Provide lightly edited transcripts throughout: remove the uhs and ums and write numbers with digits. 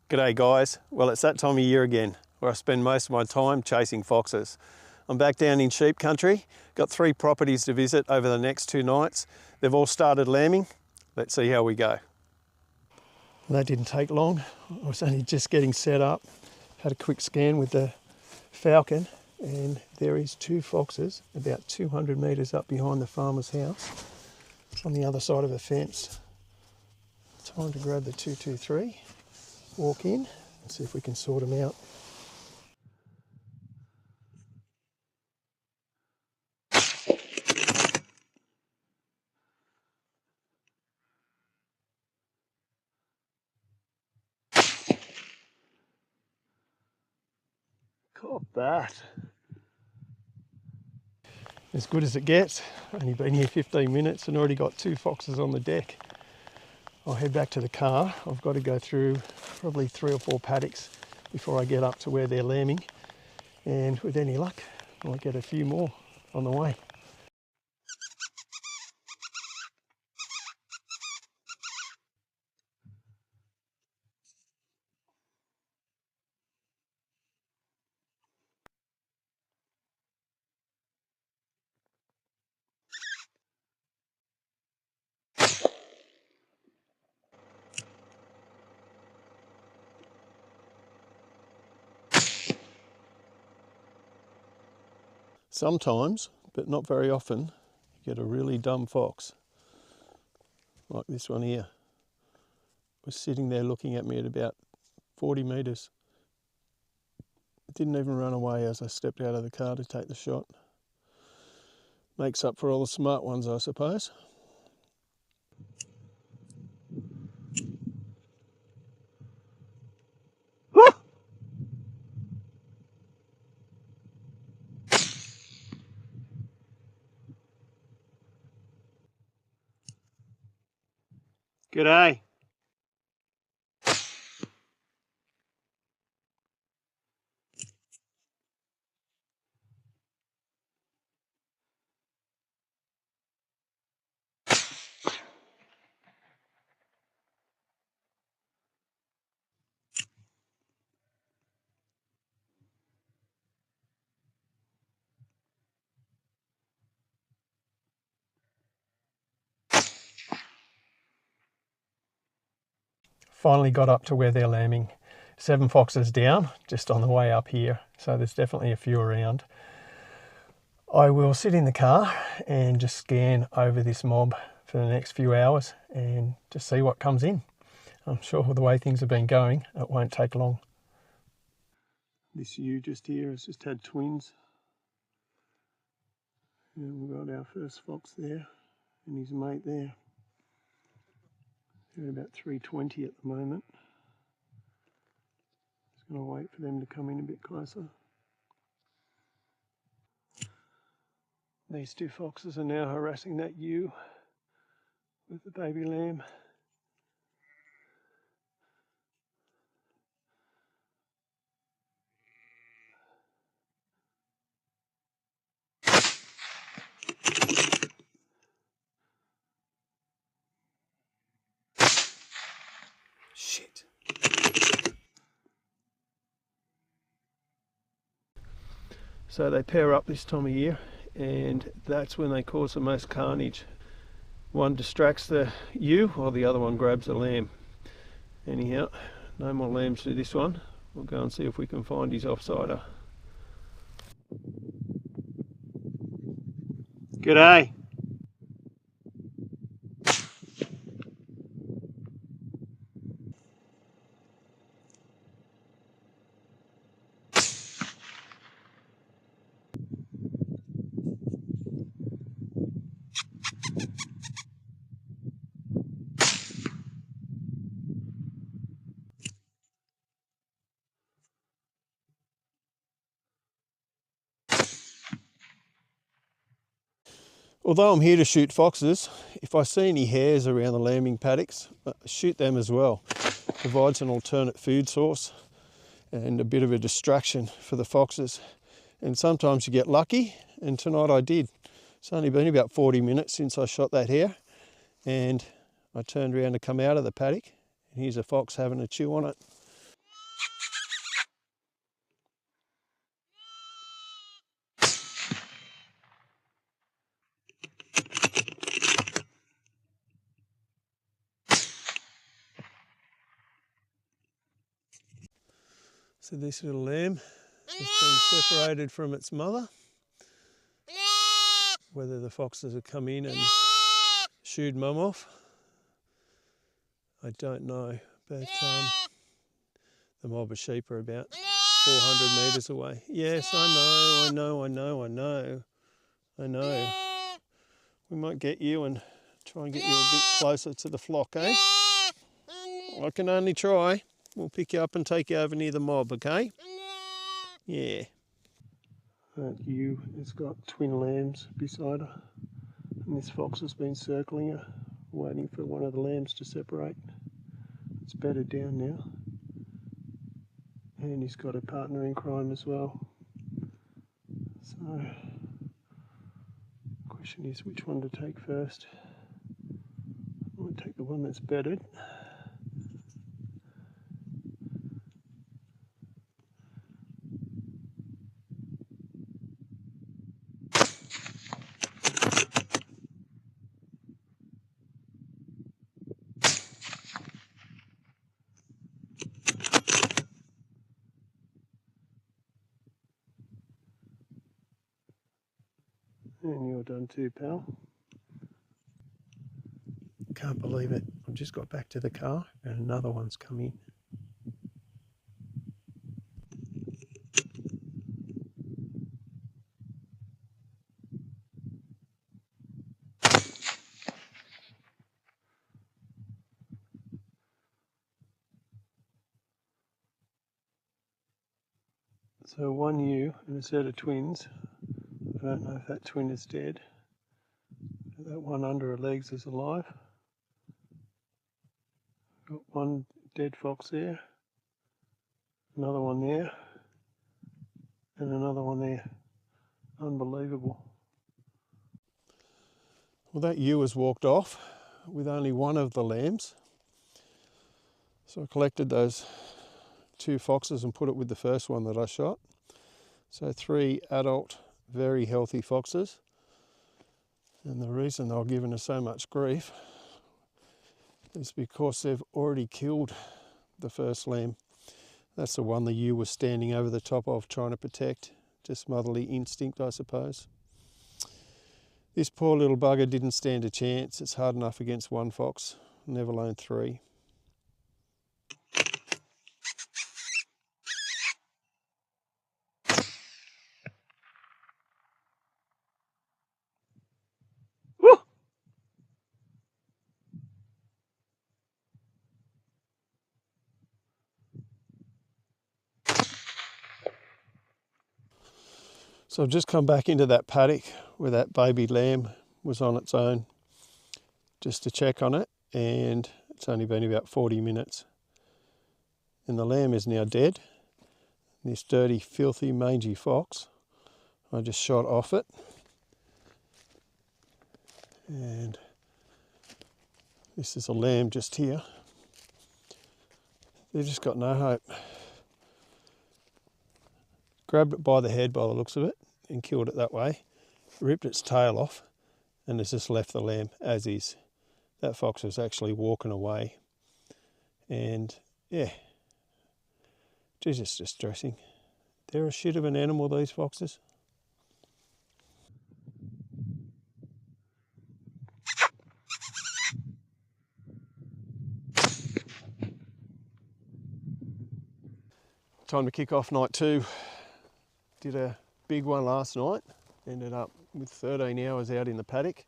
G'day guys. Well, it's that time of year again where I spend most of my time chasing foxes. I'm back down in sheep country, got 3 properties to visit over the next 2 nights. They've all started lambing. Let's see how we go. That didn't take long. I was only just getting set up. Had a quick scan with the falcon and there is 2 foxes about 200 metres up behind the farmer's house on the other side of a fence. Time to grab the 223. Walk in and see if we can sort them out. Caught that. As good as it gets. Only been here 15 minutes and already got 2 foxes on the deck. I'll head back to the car. I've got to go through probably 3 or 4 paddocks before I get up to where they're lambing. And with any luck, I might get a few more on the way. Sometimes, but not very often, you get a really dumb fox, like this one here. Was sitting there looking at me at about 40 metres. It didn't even run away as I stepped out of the car to take the shot. Makes up for all the smart ones, I suppose. G'day. Finally got up to where they're lambing. 7 foxes down, just on the way up here, so there's definitely a few around. I will sit in the car and just scan over this mob for the next few hours and just see what comes in. I'm sure with the way things have been going, it won't take long. This ewe just here has just had twins. And we've got our first fox there and his mate there. They're about 320 at the moment. Just going to wait for them to come in a bit closer. These 2 foxes are now harassing that ewe with the baby lamb. Shit. So they pair up this time of year and that's when they cause the most carnage. One distracts the ewe while the other one grabs the lamb. Anyhow, no more lambs to this one. We'll go and see if we can find his offsider. G'day. Although I'm here to shoot foxes, if I see any hares around the lambing paddocks, shoot them as well. Provides an alternate food source and a bit of a distraction for the foxes. And sometimes you get lucky, and tonight I did. It's only been about 40 minutes since I shot that hare, and I turned around to come out of the paddock, and here's a fox having a chew on it. So this little lamb has been separated from its mother. Whether the foxes have come in and shooed mum off, I don't know, but the mob of sheep are about 400 metres away. Yes, I know. We might get you and try and get you a bit closer to the flock, eh? I can only try. We'll pick you up and take you over near the mob, okay? Yeah. That ewe has got twin lambs beside her, and this fox has been circling her, waiting for one of the lambs to separate. It's bedded down now, and he's got a partner in crime as well. So, the question is which one to take first. I might take the one that's bedded. And you're done too, pal. Can't believe it. I've just got back to the car and another one's come in. So one ewe and a set of twins. I don't know if that twin is dead. That one under her legs is alive. Got one dead fox there, another one there, and another one there. Unbelievable. Well, that ewe has walked off with only one of the lambs. So I collected those 2 foxes and put it with the first one that I shot. So 3 adult, very healthy foxes. And the reason they're giving us so much grief is because they've already killed the first lamb. That's the one the ewe was standing over the top of trying to protect. Just motherly instinct, I suppose. This poor little bugger didn't stand a chance. It's hard enough against one fox, never alone 3. Woo! So I've just come back into that paddock where that baby lamb was on its own just to check on it, and it's only been about 40 minutes. And the lamb is now dead. This dirty, filthy, mangy fox, I just shot off it. And this is a lamb just here. They've just got no hope. Grabbed it by the head by the looks of it and killed it that way. Ripped its tail off and has just left the lamb as is. That fox was actually walking away. And yeah, geez, it's distressing. They're a shit of an animal, these foxes. Time to kick off night 2. Did a big one last night. Ended up with 13 hours out in the paddock.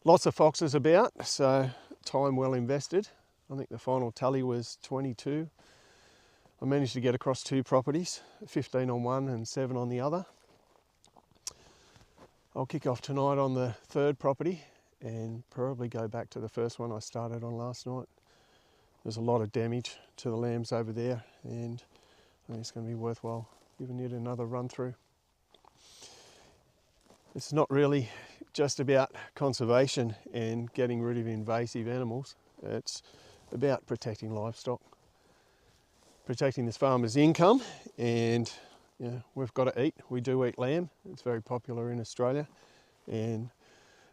Lots of foxes about, so time well invested. I think the final tally was 22. I managed to get across 2 properties, 15 on one and 7 on the other. I'll kick off tonight on the 3rd property and probably go back to the first one I started on last night. There's a lot of damage to the lambs over there, and I think it's going to be worthwhile giving it another run through. It's not really just about conservation and getting rid of invasive animals. It's about protecting livestock, protecting this farmer's income, and we've got to eat. We do eat lamb. It's very popular in Australia, and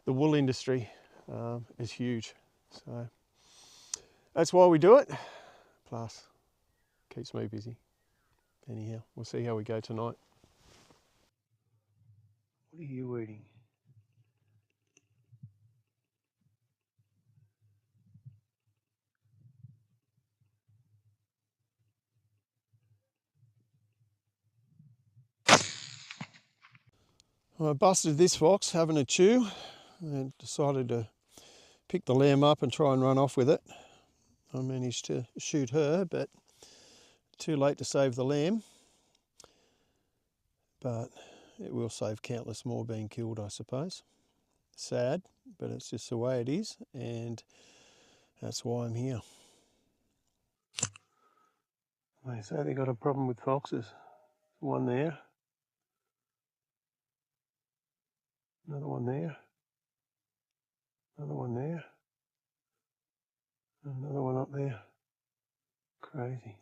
the wool industry is huge. So that's why we do it. Plus, keeps me busy. Anyhow, we'll see how we go tonight. What are you eating? I busted this fox having a chew and decided to pick the lamb up and try and run off with it. I managed to shoot her, but too late to save the lamb. But it will save countless more being killed, I suppose. Sad, but it's just the way it is, and that's why I'm here. They say they got a problem with foxes. One there. Another one there. Another one there. Another one up there. Crazy.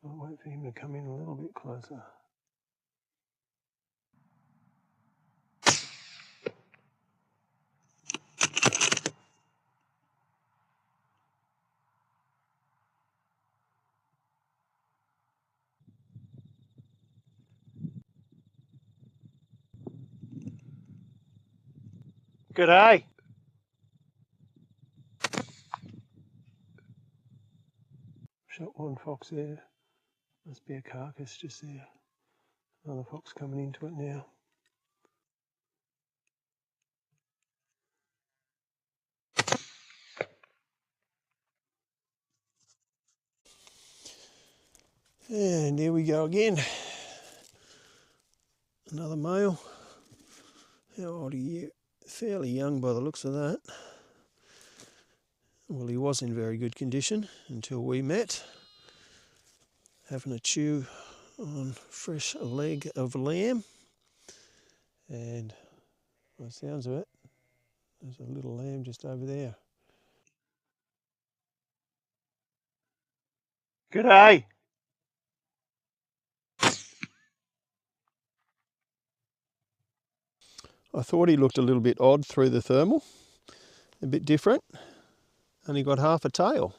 I'll wait for him to come in a little bit closer. G'day. Shot one fox there. Must be a carcass just there. Another fox coming into it now. And here we go again. Another male. How old are you? Fairly young by the looks of that. Well, he was in very good condition until we met. Having a chew on fresh leg of lamb. And by the sounds of it, there's a little lamb just over there. G'day. I thought he looked a little bit odd through the thermal, a bit different, and he got half a tail.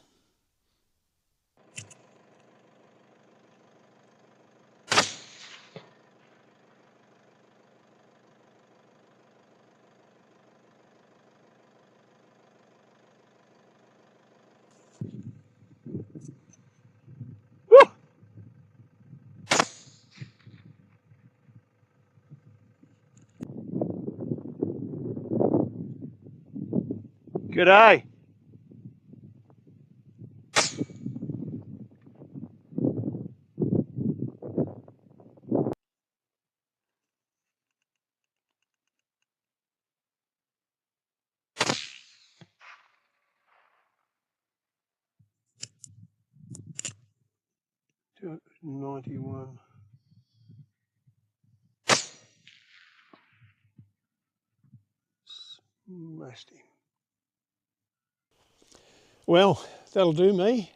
G'day. $291. Smashed him. Well, that'll do me.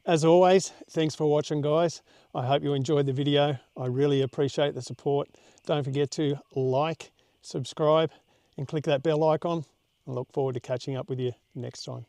As always, thanks for watching, guys. I hope you enjoyed the video. I really appreciate the support. Don't forget to like, subscribe, and click that bell icon. I look forward to catching up with you next time.